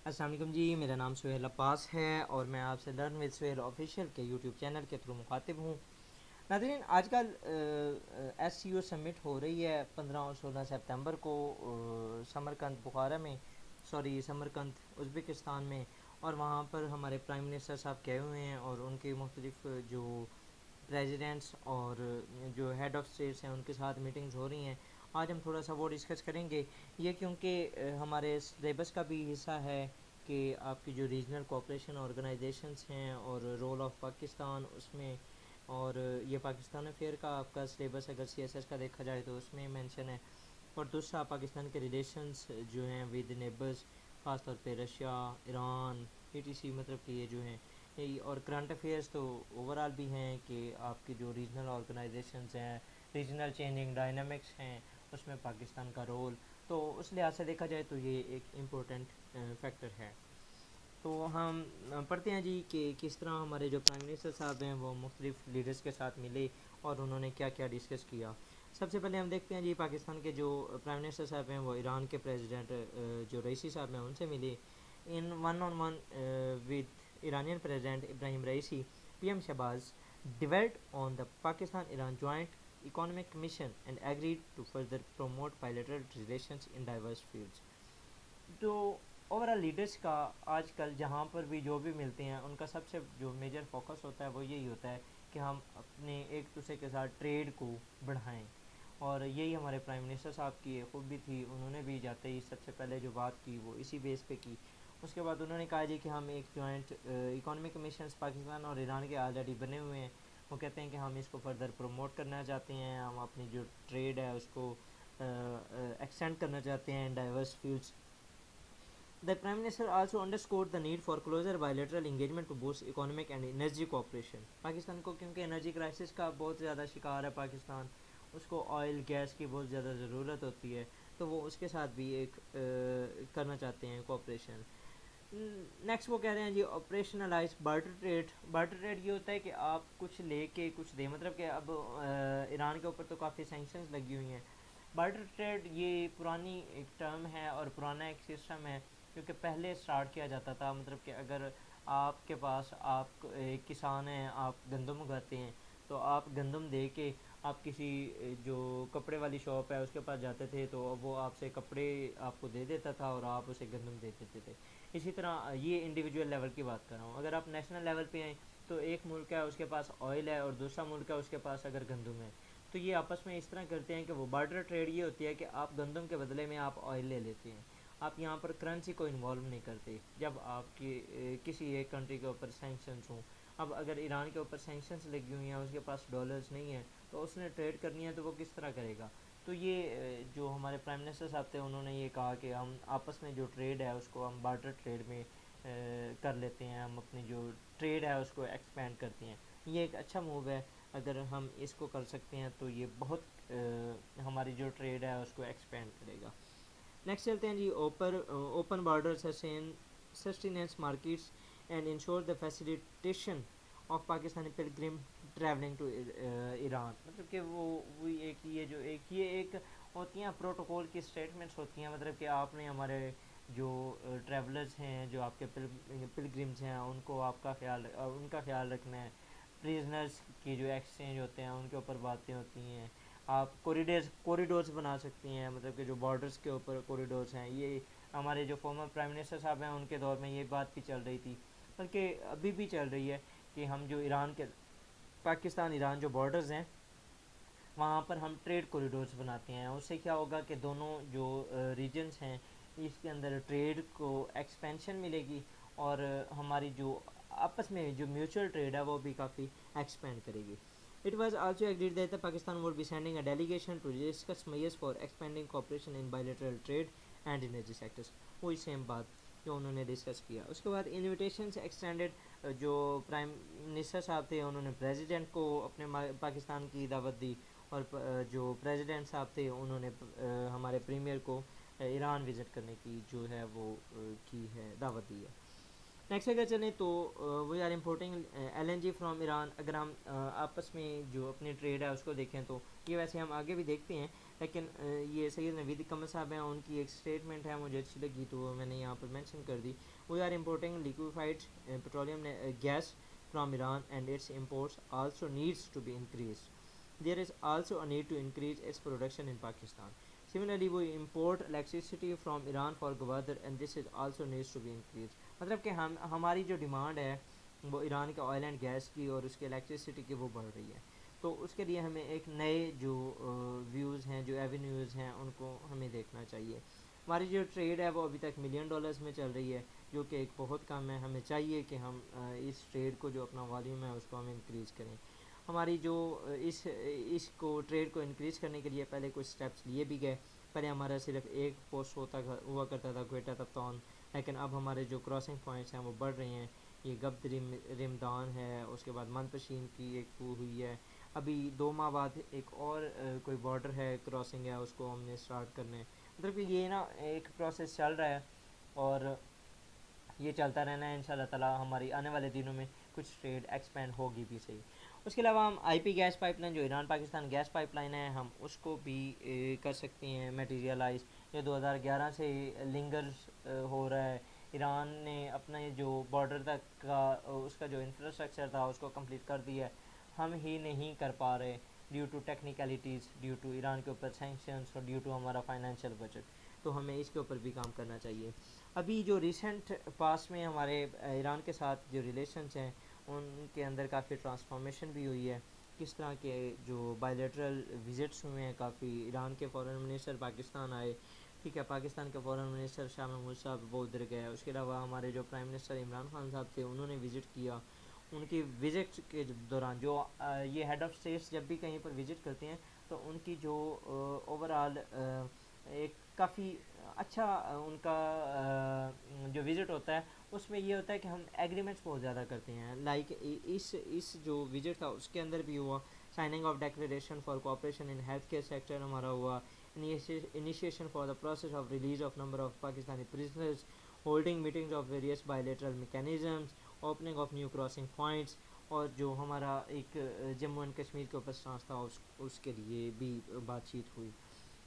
السلام علیکم جی، میرا نام سہیل عباس ہے اور میں آپ سے لرن ود سہیل آفیشیل کے یوٹیوب چینل کے تھرو مخاطب ہوں۔ ناظرین، آج کل ایس سی او سمٹ ہو رہی ہے 15 اور 16 سپتمبر کو سمرقند بخارا میں، سمرقند ازبکستان میں، اور وہاں پر ہمارے پرائم منسٹر صاحب گئے ہوئے ہیں اور ان کے مختلف جو پریزیڈنٹس اور جو ہیڈ آف اسٹیٹس ہیں ان کے ساتھ میٹنگز ہو رہی ہیں۔ آج ہم تھوڑا سا وہ ڈسکس کریں گے، یہ کیونکہ ہمارے سلیبس کا بھی حصہ ہے کہ آپ کی جو ریجنل کوآپریشن آرگنائزیشنس ہیں اور رول آف پاکستان اس میں، اور یہ پاکستان افیئر کا آپ کا سلیبس اگر سی ایس ایس کا دیکھا جائے تو اس میں مینشن ہے، اور دوسرا پاکستان کے ریلیشنس جو ہیں ود نیبرز، خاص طور پہ رشیا، ایران، ETC، مطلب کہ یہ جو ہیں اور کرنٹ افیئرس تو اوور آل بھی ہیں کہ آپ کی جو ریجنل آرگنائزیشنز ہیں، ریجنل چینجنگ ڈائنامکس ہیں، اس میں پاکستان کا رول، تو اس لحاظ سے دیکھا جائے تو یہ ایک امپورٹنٹ فیکٹر ہے۔ تو ہم پڑھتے ہیں جی کہ کس طرح ہمارے جو پرائم منسٹر صاحب ہیں وہ مختلف لیڈرز کے ساتھ ملے اور انہوں نے کیا کیا ڈسکس کیا۔ سب سے پہلے ہم دیکھتے ہیں جی پاکستان کے جو پرائم منسٹر صاحب ہیں وہ ایران کے پریزیڈنٹ جو رئیسی صاحب ہیں ان سے ملے۔ In one on one with Iranian president Ebrahim Raisi, PM Shehbaz dwelled on the Pakistan Iran joint economic mission and agreed to further promote bilateral relations in diverse fields۔ تو اوورال لیڈرس کا آج کل جہاں پر بھی جو بھی ملتے ہیں ان کا سب سے جو میجر فوکس ہوتا ہے وہ یہی ہوتا ہے کہ ہم اپنے ایک دوسرے کے ساتھ ٹریڈ کو بڑھائیں، اور یہی ہمارے پرائم منسٹر صاحب کی خوبی تھی۔ انہوں نے بھی جاتے ہی سب سے پہلے جو بات کی وہ اسی بیس پہ کی۔ اس کے بعد انہوں نے کہا جی کہ ہم ایک جوائنٹ اکانومک مشنز پاکستان اور ایران کے آلریڈی بنے ہوئے ہیں، وہ کہتے ہیں کہ ہم اس کو فردر پروموٹ کرنا چاہتے ہیں، ہم اپنی جو ٹریڈ ہے اس کو ایکسٹینڈ کرنا چاہتے ہیں in diverse fields. The Prime Minister also underscored the need for closer bilateral engagement to boost economic and energy cooperation۔ Pakistan کو کیونکہ انرجی کرائسس کا بہت زیادہ شکار ہے پاکستان، اس کو آئل گیس کی بہت زیادہ ضرورت ہوتی ہے، تو وہ اس کے ساتھ بھی ایک کرنا چاہتے ہیں کوآپریشن۔ نیکسٹ وہ کہہ رہے ہیں جی operationalize barter trade. Barter trade یہ ہوتا ہے کہ آپ کچھ لے کے کچھ دیں، مطلب کہ اب ایران کے اوپر تو کافی سینکشنز لگی ہوئی ہیں۔ بارٹر ٹریڈ یہ پرانی ایک ٹرم ہے اور پرانا ایک سسٹم ہے کیونکہ پہلے سٹارٹ کیا جاتا تھا، مطلب کہ اگر آپ کے پاس آپ ایک کسان ہیں، آپ گندم اگاتے ہیں، تو آپ گندم دے کے آپ کسی جو کپڑے والی شاپ ہے اس کے پاس جاتے تھے تو وہ آپ سے کپڑے آپ کو دے دیتا تھا اور آپ اسے گندم دے دیتے تھے۔ اسی طرح یہ انڈیویجول لیول کی بات کر رہا ہوں۔ اگر آپ نیشنل لیول پہ آئیں تو ایک ملک ہے اس کے پاس آئل ہے اور دوسرا ملک ہے اس کے پاس اگر گندم ہے، تو یہ آپس میں اس طرح کرتے ہیں کہ وہ بارٹر ٹریڈ یہ ہوتی ہے کہ آپ گندم کے بدلے میں آپ آئل لے لیتے ہیں، آپ یہاں پر کرنسی کو انوالو نہیں کرتے جب آپ کی کسی ایک کنٹری کے اوپر سینکشنز ہوں۔ اب اگر ایران کے اوپر سینکشنز لگی ہوئی ہیں، اس کے پاس ڈالرز نہیں ہیں، تو اس نے ٹریڈ کرنی ہے تو وہ کس طرح کرے گا؟ تو یہ جو ہمارے پرائم منسٹر صاحب تھے انہوں نے یہ کہا کہ ہم آپس میں جو ٹریڈ ہے اس کو ہم بارٹر ٹریڈ میں کر لیتے ہیں، ہم اپنی جو ٹریڈ ہے اس کو ایکسپینڈ کرتے ہیں۔ یہ ایک اچھا موو ہے، اگر ہم اس کو کر سکتے ہیں تو یہ بہت ہماری جو ٹریڈ ہے اس کو ایکسپینڈ کرے گا۔ نیکسٹ چلتے ہیں جی open border sustenance markets and ensure the facilitation of Pakistani pilgrim travelling to Iran. مطلب کہ وہ ایک یہ ہوتی ہیں پروٹوکول کی اسٹیٹمنٹس ہوتی ہیں، مطلب کہ آپ نے ہمارے جو ٹریولرز ہیں، جو آپ کے پلگرمز ہیں، ان کو ان کا خیال رکھنا ہے۔ پریزنرز کی جو ایکسچینج ہوتے ہیں ان کے اوپر باتیں ہوتی ہیں۔ آپ کوریڈورز بنا سکتی ہیں، مطلب کہ جو بارڈرز کے اوپر کوریڈورز ہیں، یہ ہمارے جو فارمر پرائم منسٹر صاحب ہیں ان کے دور میں یہ بات بھی چل رہی تھی، بلکہ ابھی بھی چل رہی ہے کہ ہم جو پاکستان ایران جو بارڈرز ہیں وہاں پر ہم ٹریڈ کوریڈورز بناتے ہیں۔ اس سے کیا ہوگا کہ دونوں جو ریجنز ہیں اس کے اندر ٹریڈ کو ایکسپینشن ملے گی، اور ہماری جو آپس میں جو میوچل ٹریڈ ہے وہ بھی کافی ایکسپینڈ کرے گی۔ It was also agreed that Pakistan would be sending a delegation to discuss measures for expanding cooperation in bilateral trade and energy sectors۔ وہی سیم بات جو انہوں نے ڈسکس کیا۔ اس کے بعد انویٹیشنز ایکسٹینڈڈ، جو پرائم منسٹر صاحب تھے انہوں نے پریزیڈنٹ کو اپنے پاکستان کی دعوت دی، اور جو پریزیڈنٹ صاحب تھے انہوں نے ہمارے پریمیئر کو ایران وزٹ کرنے کی جو ہے وہ کی ہے، دعوت دی ہے۔ نیکسٹ اگر چلیں تو we are importing LNG from Iran. اگر ہم آپس میں جو اپنی ٹریڈ ہے اس کو دیکھیں تو یہ ویسے ہم آگے بھی دیکھتے ہیں، لیکن یہ سید نوید قمر صاحب ہیں، ان کی ایک اسٹیٹمنٹ ہے مجھے اچھی لگی تو میں نے یہاں پر مینشن کر دی. We are importing liquefied petroleum gas from Iran and its imports also needs to be increase. There is also a need to increase its production in Pakistan. Similarly, we import electricity from Iran for Gwadar and this is also needs to be increased. مطلب کہ ہماری جو demand ہے وہ ایران کے oil and gas کی اور اس کے الیکٹریسٹی کی وہ بڑھ رہی ہے. تو اس کے لیے ہمیں ایک نئے جو ویوز ہیں، جو ایونیوز ہیں، ان کو ہمیں دیکھنا چاہیے. ہماری جو ٹریڈ ہے وہ ابھی تک $1,000,000 میں چل رہی ہے، جو کہ ایک بہت کم ہے. ہمیں چاہیے کہ ہم اس ٹریڈ کو جو اپنا والیوم ہے اس کو ہم انکریز کریں. ہماری جو اس کو ٹریڈ کو انکریز کرنے کے لیے پہلے کچھ سٹیپس لیے بھی گئے. پہلے ہمارا صرف ایک پوسٹ ہوا کرتا تھا کوئٹہ تپتون، لیکن اب ہمارے جو کراسنگ پوائنٹس ہیں وہ بڑھ رہے ہیں. یہ گبد رمدان ہے، اس کے بعد منپشین کی ایک ہوئی ہے، ابھی 2 ماہ بعد ایک اور کوئی بارڈر ہے کراسنگ ہے، اس کو ہم نے اسٹارٹ کرنا ہے. مطلب کہ یہ نا ایک پروسیس چل رہا ہے اور یہ چلتا رہنا ہے. انشاءاللہ تعالی ہماری آنے والے دنوں میں کچھ ٹریڈ ایکسپینڈ ہوگی بھی صحیح. اس کے علاوہ ہم I P gas pipeline جو Iran Pakistan gas pipeline ہے ہم اس کو بھی کر سکتے ہیں میٹیریلائز. یہ 2011 سے لنگرز ہو رہا ہے. ایران نے اپنا جو بارڈر تک کا اس کا جو انفراسٹرکچر تھا اس کو کمپلیٹ کر دیا ہے، ہم ہی نہیں کر پا رہے due to technicalities, due to Iran کے اوپر سینکشنز اور ڈیو ٹو ہمارا فائنینشیل بجٹ. تو ہمیں اس کے اوپر بھی کام کرنا چاہیے. ابھی جو ریسنٹ پاس میں ہمارے ایران کے ساتھ جو ریلیشنز ہیں ان کے اندر کافی ٹرانسفارمیشن بھی ہوئی ہے. کس طرح کے جو بائیلیٹرل وزٹس ہوئے ہیں، کافی ایران کے فارن منسٹر پاکستان آئے، ٹھیک ہے، پاکستان کے فارن منسٹر شاہ محمود صاحب وہ ادھر گئے. اس کے علاوہ ہمارے جو پرائم منسٹر عمران خان صاحب تھے انہوں نے وزٹ کیا. ان کی وزٹ کے دوران جو یہ ہیڈ آف اسٹیٹس جب بھی کہیں پر وزٹ کرتے ہیں تو ان کی جو اوور آل ایک کافی اچھا ان کا جو وزٹ ہوتا ہے اس میں یہ ہوتا ہے کہ ہم ایگریمنٹس بہت زیادہ کرتے ہیں. لائک اس جو وزٹ تھا اس کے اندر بھی ہوا signing off declaration for cooperation in health care sector ہمارا ہوا، initiation for the process of release of number of Pakistani prisoners, holding meetings of various bilateral mechanisms, opening of new crossing points, اور جو ہمارا ایک جموں اینڈ کشمیر کے اوپر stance تھا اس کے لیے بھی بات چیت ہوئی.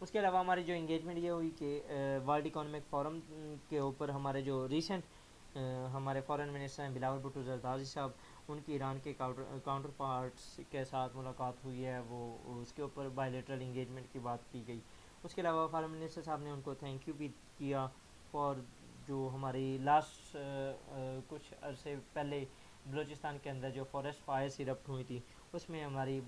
اس کے علاوہ ہماری جو انگیجمنٹ یہ ہوئی کہ ورلڈ اکنامک فورم کے اوپر ہمارے جو ریسنٹ ہمارے فارن منسٹر ہیں بلاول بھٹو زرداری صاحب، ان کی ایران کے کاؤنٹر پارٹس کے ساتھ ملاقات ہوئی ہے، وہ اس کے اوپر بائیلیٹرل انگیجمنٹ کی بات کی گئی. اس کے علاوہ فارن منسٹر صاحب نے ان کو تھینک یو بھی کیا فار جو ہماری لاسٹ کچھ عرصے پہلے بلوچستان کے اندر جو فارسٹ فائرس ایرپٹ ہوئی تھی اس میں ہماری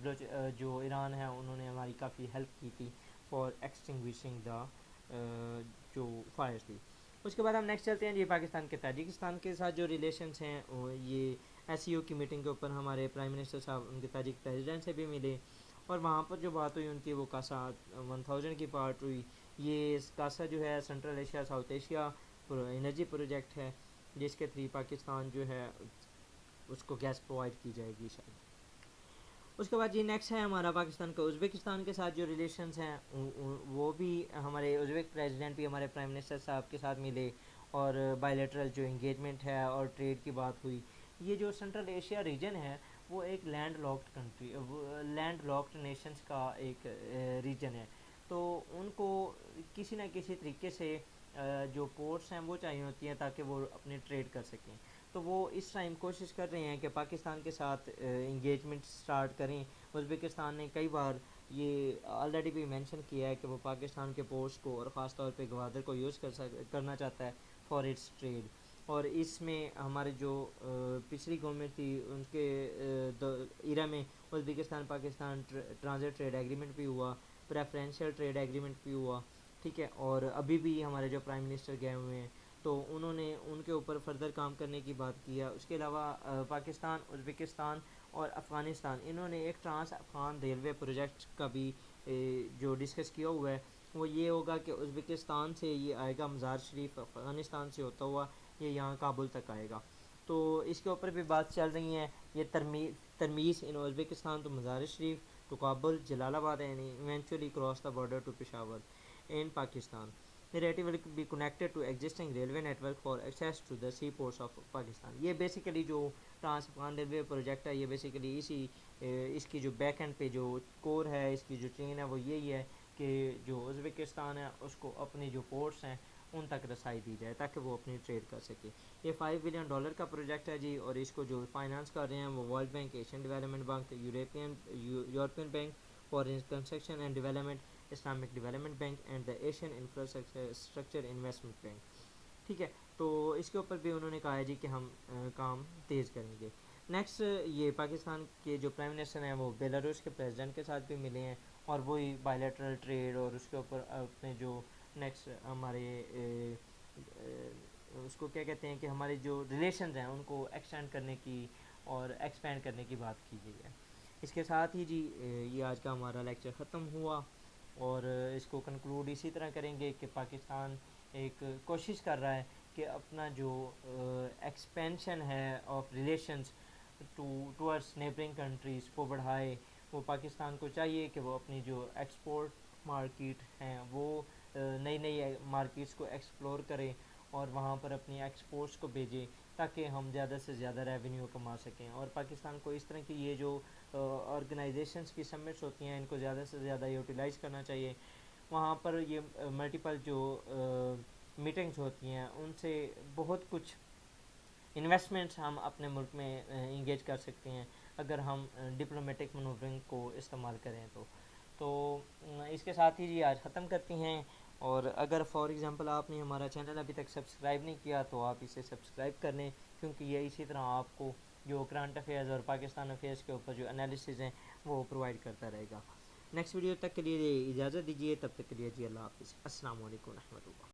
جو ایران ہے انہوں نے ہماری کافی ہیلپ کی تھی فار ایکسٹنگویشنگ دا جو فائر تھی. اس کے بعد ہم نیکسٹ چلتے ہیں جی پاکستان کے تاجکستان کے ساتھ جو ریلیشنس ہیں یہ ایس سی او کی میٹنگ کے اوپر ہمارے پرائم منسٹر صاحب ان کے تاجک پریزیڈنٹ سے بھی ملے اور وہاں پر جو بات ہوئی ان کی وہ کاسا 1000 کی پارٹ ہوئی. یہ کاسا جو ہے central Asia south Asia energy project ہے جس کے تھری پاکستان جو ہے اس کو گیس پرووائڈ کی جائے گی شاید. اس کے بعد جی نیکسٹ ہے ہمارا پاکستان کا ازبکستان کے ساتھ جو ریلیشنز ہیں وہ بھی ہمارے ازبک پریزیڈنٹ بھی ہمارے پرائم منسٹر صاحب کے ساتھ ملے اور بائیلیٹرل جو انگیجمنٹ ہے اور ٹریڈ کی بات ہوئی. یہ جو سنٹرل ایشیا ریجن ہے وہ ایک landlocked country, landlocked nations کا ایک ریجن ہے. تو ان کو کسی نہ کسی طریقے سے جو پورٹس ہیں وہ چاہیے ہوتی ہیں تاکہ وہ اپنے ٹریڈ کر سکیں. تو وہ اس ٹائم کوشش کر رہے ہیں کہ پاکستان کے ساتھ انگیجمنٹ سٹارٹ کریں. ازبکستان نے کئی بار یہ آلریڈی بھی مینشن کیا ہے کہ وہ پاکستان کے پورٹس کو اور خاص طور پہ گوادر کو یوز کرنا چاہتا ہے فار اٹس ٹریڈ. اور اس میں ہمارے جو پچھلی گورنمنٹ تھی ان کے ایرا میں Uzbekistan Pakistan transit trade agreement بھی ہوا، پریفرینشیل ٹریڈ ایگریمنٹ بھی ہوا، ٹھیک ہے. اور ابھی بھی ہمارے جو پرائم منسٹر گئے ہوئے ہیں تو انہوں نے ان کے اوپر فردر کام کرنے کی بات کی ہے. اس کے علاوہ پاکستان، ازبکستان اور افغانستان انہوں نے ایک ٹرانس افغان ریلوے پروجیکٹ کا بھی جو ڈسکس کیا ہوا ہے وہ یہ ہوگا کہ ازبکستان سے یہ آئے گا مزار شریف، افغانستان سے ہوتا ہوا یہ یہاں کابل تک آئے گا. تو اس کے اوپر بھی بات چل رہی ہیں. یہ ترمیز ان ازبکستان تو مزار شریف to Kabul Jalalabad and eventually cross the border to Peshawar in Pakistan. The railway will be connected to existing railway network for access to the sea ports of Pakistan. یہ بیسیکلی جو ٹرانس افغان ریلوے پروجیکٹ ہے یہ basically اس کی جو back and پہ جو کور ہے اس کی جو چین ہے وہ یہی ہے کہ جو ازبکستان ہے اس کو اپنی جو پورٹس ہیں ان تک رسائی دی جائے تاکہ وہ اپنی ٹریڈ کر سکے. یہ $5 بلین کا پروجیکٹ ہے جی, اور اس کو جو فائنانس کر رہے ہیں وہ world bank, Asian development bank, European bank for construction and development, Islamic development bank and the Asian infrastructure investment bank. ٹھیک ہے, تو اس کے اوپر بھی انہوں نے کہا ہے جی کہ ہم کام تیز کریں گے. نیکسٹ, یہ پاکستان کے جو پرائم منسٹر ہیں وہ بیلاروس کے پریزیڈنٹ کے ساتھ بھی ملے ہیں, اور وہی بائیلیٹرل ٹریڈ اور اس کے اوپر اپنے جو نیکسٹ ہمارے اس کو کیا کہتے ہیں کہ ہمارے جو ریلیشنز ہیں ان کو ایکسٹینڈ کرنے کی اور ایکسپینڈ کرنے کی بات کی گئی ہے. اس کے ساتھ ہی جی یہ آج کا ہمارا لیکچر ختم ہوا, اور اس کو کنکلوڈ اسی طرح کریں گے کہ پاکستان ایک کوشش کر رہا ہے کہ اپنا جو ایکسپینشن ہے of relations towards neighbouring countries کو بڑھائے. وہ پاکستان کو چاہیے کہ وہ اپنی جو ایکسپورٹ مارکیٹ ہیں وہ نئی نئی مارکیٹس کو ایکسپلور کرے اور وہاں پر اپنی ایکسپورٹس کو بھیجے تاکہ ہم زیادہ سے زیادہ ریونیو کما سکیں. اور پاکستان کو اس طرح کی یہ جو آرگنائزیشنس کی سمٹس ہوتی ہیں ان کو زیادہ سے زیادہ یوٹیلائز کرنا چاہیے. وہاں پر یہ ملٹیپل جو میٹنگز ہوتی ہیں ان سے بہت کچھ انویسٹمنٹس ہم اپنے ملک میں انگیج کر سکتے ہیں اگر ہم ڈپلومیٹک منورنگ کو استعمال کریں تو اس کے ساتھ ہی جی آج ختم کرتی ہیں. اور اگر فار ایگزامپل آپ نے ہمارا چینل ابھی تک سبسکرائب نہیں کیا تو آپ اسے سبسکرائب کر لیں, کیونکہ یہ اسی طرح آپ کو جو کرنٹ افیئرز اور پاکستان افیئرز کے اوپر جو انالیسز ہیں وہ پرووائڈ کرتا رہے گا. نیکسٹ ویڈیو تک کے لیے اجازت دیجیے, تب تک کے لیے جی اللہ حافظ. السلام علیکم و رحمۃ اللہ.